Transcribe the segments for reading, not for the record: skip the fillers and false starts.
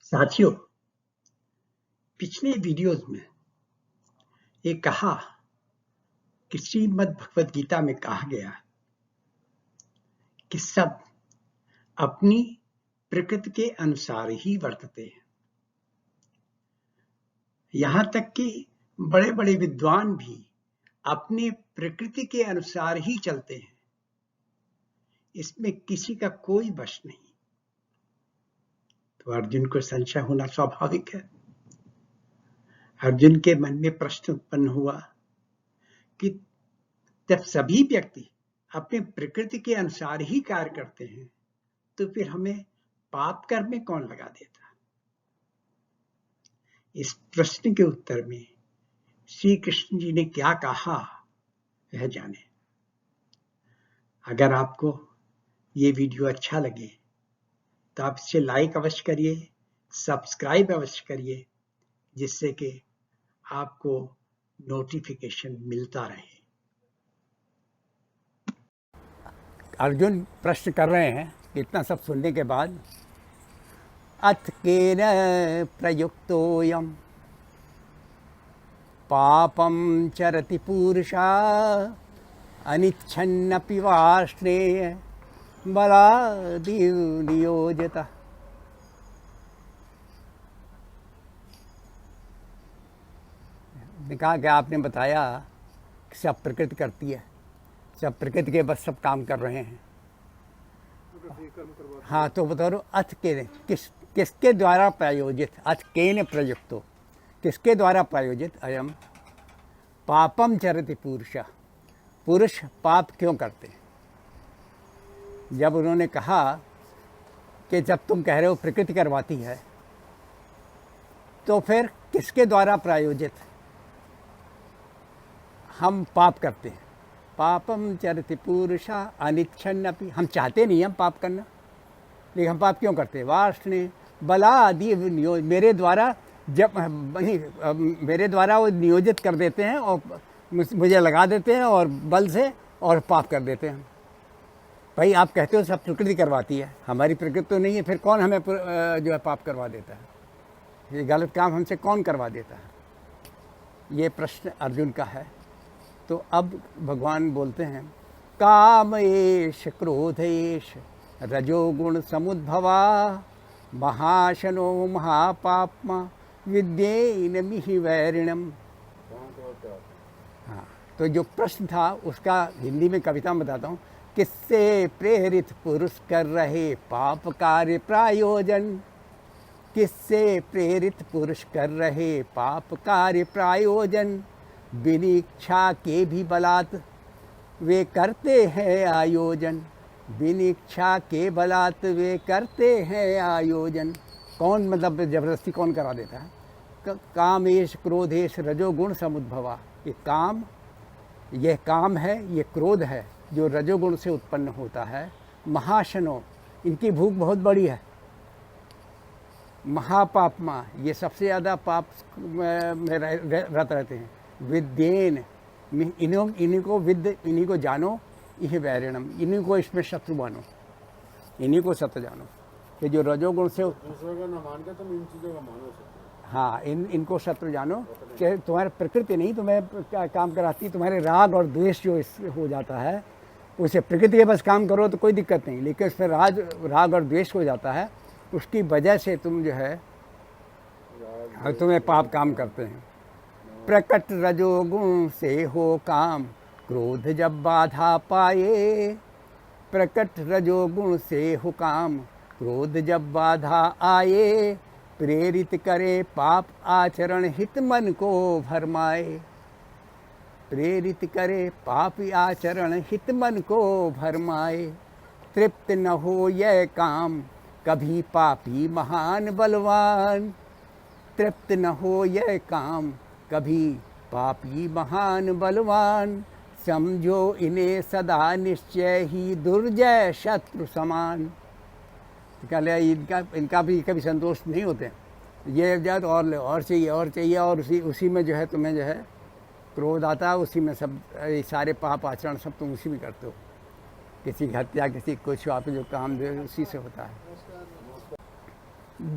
साथियों, पिछले वीडियोस में ये कहा कि श्रीमद् भगवद गीता में कहा गया कि सब अपनी प्रकृति के अनुसार ही वर्तते हैं। यहाँ तक कि बड़े बड़े विद्वान भी अपनी प्रकृति के अनुसार ही चलते हैं। इसमें किसी का कोई वश नहीं। तो अर्जुन को संशय होना स्वाभाविक है। अर्जुन के मन में प्रश्न उत्पन्न हुआ कि जब सभी व्यक्ति अपने प्रकृति के अनुसार ही कार्य करते हैं तो फिर हमें पाप कर्म में कौन लगा देता? इस प्रश्न के उत्तर में श्री कृष्ण जी ने क्या कहा वह जाने। अगर आपको ये वीडियो अच्छा लगे तो आप इसे लाइक अवश्य करिए, सब्सक्राइब अवश्य करिए, जिससे कि आपको नोटिफिकेशन मिलता रहे। अर्जुन प्रश्न कर रहे हैं कि इतना सब सुनने के बाद अथ केन प्रयुक्तोऽयं पापं चरति पूरुषा अनिच्छन्नपि वार्ष्णेय बलादिव नियोजितः। ने कहा कि आपने बताया कि सब प्रकृति करती है, सब प्रकृति के बस सब काम कर रहे हैं। हाँ, तो बता रहा हूँ अथ के किसके द्वारा प्रायोजित, अथ केन प्रयुक्तो, किसके द्वारा प्रायोजित अयम पापम चरति पुरुषः, पुरुष पाप क्यों करते हैं? जब उन्होंने कहा कि जब तुम कह रहे हो प्रकृति करवाती है, तो फिर किसके द्वारा प्रायोजित हम पाप करते हैं? पापम चरति पुरुषा अनिच्छन्नपि, हम चाहते नहीं हम पाप करना, लेकिन हम पाप क्यों करते हैं? वार्ष्णे बलादि नियोज, मेरे द्वारा जब मेरे द्वारा वो नियोजित कर देते हैं और मुझे लगा देते हैं और बल से और पाप कर देते हैं। भाई आप कहते हो सब प्रकृति करवाती है, हमारी प्रकृति तो नहीं है, फिर कौन हमें जो है पाप करवा देता है? ये गलत काम हमसे कौन करवा देता है? ये प्रश्न अर्जुन का है। तो अब भगवान बोलते हैं काम एष क्रोध एष रजोगुण समुद्भवा महाशनो महापाप्मा विद्येन मिहि वैरिणम। हाँ, तो जो प्रश्न था उसका हिंदी में कविता में बताता हूँ। किससे प्रेरित पुरुष कर रहे पाप कार्य प्रायोजन, किससे प्रेरित पुरुष कर रहे पाप कार्य प्रायोजन, बिन इच्छा के भी बलात् वे करते हैं आयोजन, बिन इच्छा के बलात् वे करते हैं आयोजन। कौन मतलब जबरदस्ती कौन करा देता है? कामेश क्रोधेश रजोगुण समुद्भवा, ये काम है, ये क्रोध है जो रजोगुण से उत्पन्न होता है। महाशनो, इनकी भूख बहुत बड़ी है। महापापमा, ये सबसे ज़्यादा पाप में रत रहते हैं। विद्येन, इन्हीं को जानो, यह वैरिणम, इन्हीं को इसमें शत्रु मानो, इन्हीं को सत्य जानो कि जो रजोगुण से दूसरों का न मान के तुम इन चीज़ों का मानो। हाँ, इनको शत्रु जानो कि तुम्हारी प्रकृति नहीं तुम्हें काम कराती, तुम्हारे राग और द्वेष जो हो जाता है उसे प्रकृति के बस काम करो तो कोई दिक्कत नहीं, लेकिन उसमें राग और द्वेष हो जाता है, उसकी वजह से तुम जो है तुम्हें पाप काम करते हैं। प्रकट रजोगुण से हो काम क्रोध जब बाधा पाए, प्रकट रजोगुण से हो काम क्रोध जब बाधा आए, प्रेरित करे पाप आचरण हित मन को भरमाए, प्रेरित करे पाप आचरण हित मन को भरमाए। तृप्त न हो यह काम कभी पापी महान बलवान, तृप्त न हो यह काम कभी पापी महान बलवान, समझो इन्हें सदा निश्चय ही दुर्जय शत्रु समान। इनका भी कभी संतोष नहीं होते, ये जब और चाहिए और उसी में जो है तुम्हें जो है क्रोध आता है, उसी में सब सारे पाप आचरण सब तुम उसी में करते हो। किसी की हत्या, किसी कुछ आप जो काम जो उसी से होता है।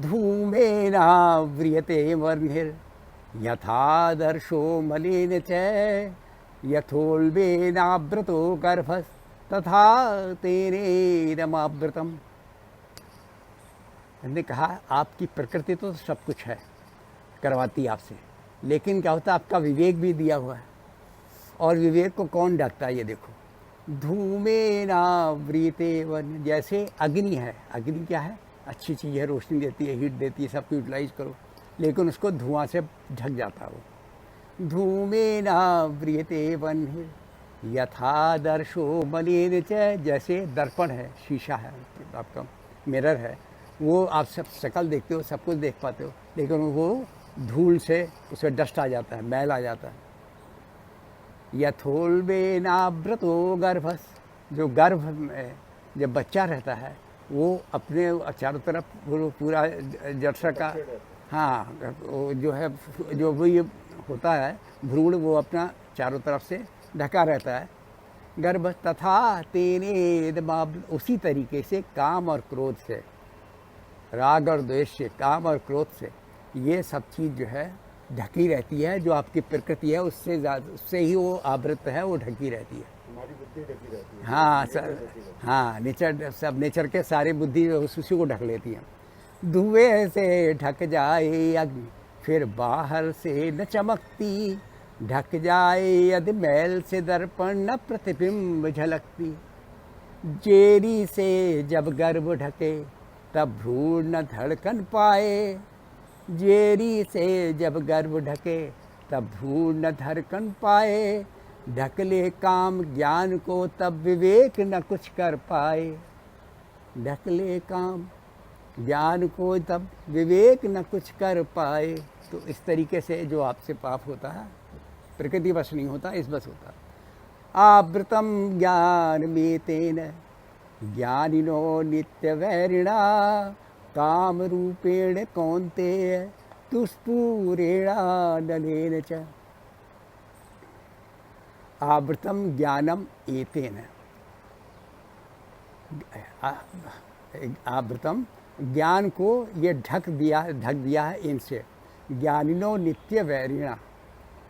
धूम धूमेनाव्रियते वर्णिर् यथादर्शो मलिन च यथोल्बेनावृतो गर्भस्तथा तेनेदमावृतम्। हमने कहा आपकी प्रकृति तो सब कुछ है, करवाती आपसे, लेकिन क्या होता है आपका विवेक भी दिया हुआ है, और विवेक को कौन ढकता है? ये देखो, धूमेनाव्रियते वर्णिर्, जैसे अग्नि है, अग्नि क्या है? अच्छी चीज़ है, रोशनी देती है, हीट देती है, सबको यूटिलाइज करो, लेकिन उसको धुआं से ढक जाता है वो। धूमेनाव्रियते वर्णिर् यथादर्शो मलिन च, जैसे दर्पण है, शीशा है, आपका मिरर है, वो आप सब शक्ल देखते हो, सब कुछ देख पाते हो, लेकिन वो धूल से उसमें डस्ट आ जाता है, मैल आ जाता है। यथोल्बेनावृतो गर्भस, जो गर्भ में जब बच्चा रहता है वो अपने चारों तरफ वो पूरा जठर का, हाँ, वो जो है, जो वो ये होता है भ्रूण, वो अपना चारों तरफ से ढका रहता है गर्भ। तथा तेनेदमावृतम्, उसी तरीके से काम और क्रोध से, राग और द्वेष से, काम और क्रोध से ये सब चीज़ जो है ढकी रहती है। जो आपकी प्रकृति है उससे ज़्यादा, उससे ही वो आवृत है, वो ढकी रहती है। हमारी बुद्धि ढकी रहती है। हाँ सर, हाँ, नेचर, सब नेचर के सारे बुद्धि उसी को ढक लेती है। धुएं से ढक जाए अग्नि फिर बाहर से न चमकती, ढक जाए यदि मैल से दर्पण न प्रतिबिंब झलकती। जेरी से जब गर्भ ढके तब भ्रूण न धड़कन पाए, जेरी से जब गर्भ ढके तब भ्रूण न धड़कन पाए। ढक ले काम ज्ञान को तब विवेक न कुछ कर पाए, ढक ले काम ज्ञान को तब विवेक न कुछ कर पाए। तो इस तरीके से जो आपसे पाप होता है प्रकृति वश नहीं होता, इस बस होता। आवृतम ज्ञान में तेन ज्ञानिनो नित्य वैरिणा, काम रूपेण कौन्तेय दुष्पूरेणा नलेन च। आवृतम ज्ञानम एतेन, आवृतम ज्ञान को ये ढक दिया है इनसे। ज्ञानिनो नित्य वैरिणा,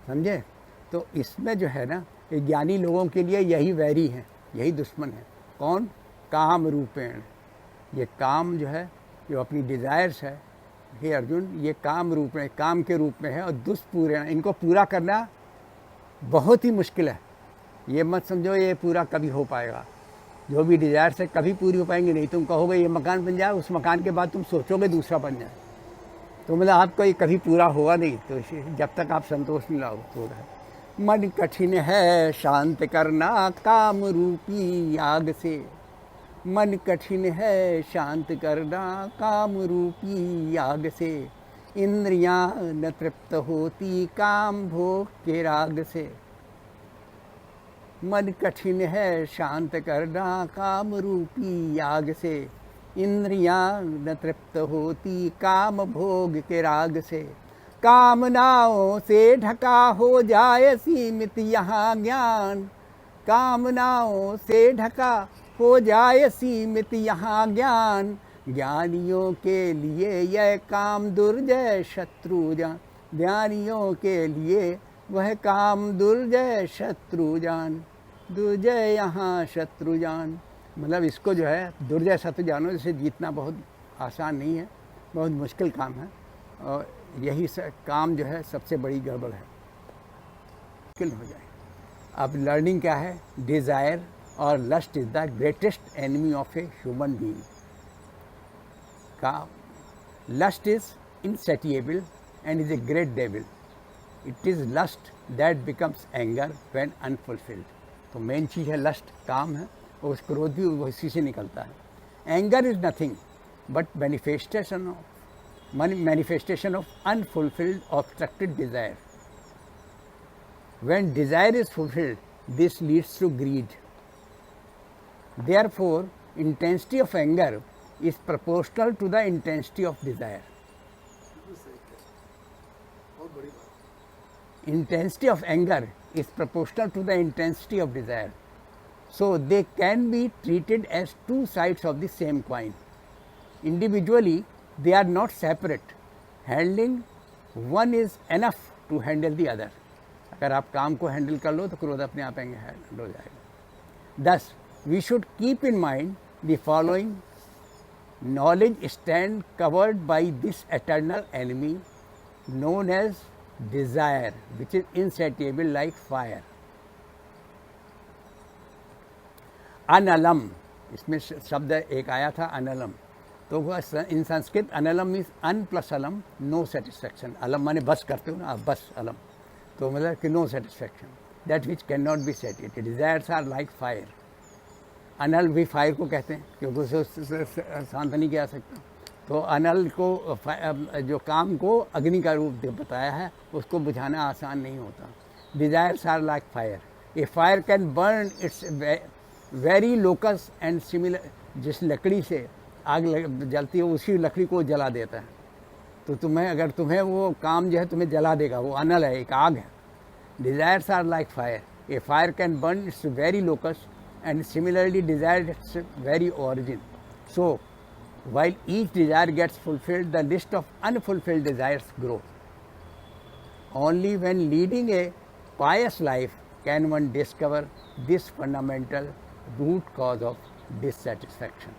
समझे? तो इसमें जो है ना, ये ज्ञानी लोगों के लिए यही वैरी है, यही दुश्मन है। कौन? काम रूपेण, ये काम जो है, जो अपनी डिज़ायर्स है, हे अर्जुन, ये काम रूप में, काम के रूप में है, और दुष्पूरेण, इनको पूरा करना बहुत ही मुश्किल है। ये मत समझो ये पूरा कभी हो पाएगा, जो भी डिज़ायर्स है कभी पूरी हो पाएंगे नहीं। तुम कहोगे ये मकान बन जाए, उस मकान के बाद तुम सोचोगे दूसरा बन जाए, तो मतलब आपका ये कभी पूरा होगा नहीं। तो जब तक आप संतोष नहीं लाओ तो है। मन कठिन है शांत करना काम रूपी आग से, मन कठिन है शांत करना काम रूपी आग से। इंद्रियां न तृप्त होती काम भोग के राग से, मन कठिन है शांत करना काम रूपी आग से। इंद्रियां न तृप्त होती काम भोग के राग से। कामनाओं से ढका हो जाए सीमित यहाँ ज्ञान, कामनाओं से ढका हो जाए सीमित यहाँ ज्ञान। ज्ञानियों के लिए यह काम दुर्जय शत्रुजान, ज्ञानियों के लिए वह काम दुर्जय शत्रुजान। दुर्जय यहाँ शत्रुजान, मतलब इसको जो है दुर्जय शत्रुजानों से जीतना बहुत आसान नहीं है, बहुत मुश्किल काम है। और यही काम जो है सबसे बड़ी गड़बड़ है, मुश्किल हो जाए। अब लर्निंग क्या है? डिज़ायर और lust is the greatest enemy of a human being. का lust is insatiable and is a great devil. It is lust that becomes anger when unfulfilled. तो मेन चीज़ है लस्ट, काम है, और उस क्रोध भी उसी से निकलता है। Anger is nothing but manifestation of unfulfilled obstructed desire. When desire is fulfilled, this leads to greed. Therefore, intensity of anger is proportional to the intensity of desire. Intensity of anger is proportional to the intensity of desire. So they can be treated as two sides of the same coin. Individually, They are not separate. Handling one is enough to handle the other. अगर आप काम को handle कर लो तो क्रोध अपने आप handle हो जाएगा. Thus, we should keep in mind the following. Knowledge stand covered by this eternal enemy known as desire, which is insatiable like fire. अनलम, इसमें शब्द एक आया था अनलम, तो वह इन संस्कृत अनलम मीन्स अन प्लस अलम, नो सेटिस्फैक्शन. अलम माने बस करते हो ना आप, बस अलम, तो मतलब कि no satisfaction, that which can not be satisfied. Desires are like fire. अनल भी फायर को कहते हैं क्योंकि उसे शांत नहीं किया सकता. तो अनल को जो काम को अग्नि का रूप बताया है, उसको बुझाना आसान नहीं होता. Desires are like fire. A fire can burn its very locus and similar. जिस लकड़ी से आग जलती है उसी लकड़ी को जला देता है. तो अगर तुम्हें वो काम जो है तुम्हें जला देगा, वो अनल है, एक आग है. Desires are like fire. A fire can burn its very locus and similarly desired its very origin. So, while each desire gets fulfilled, the list of unfulfilled desires grow. Only when leading a pious life can one discover this fundamental root cause of dissatisfaction.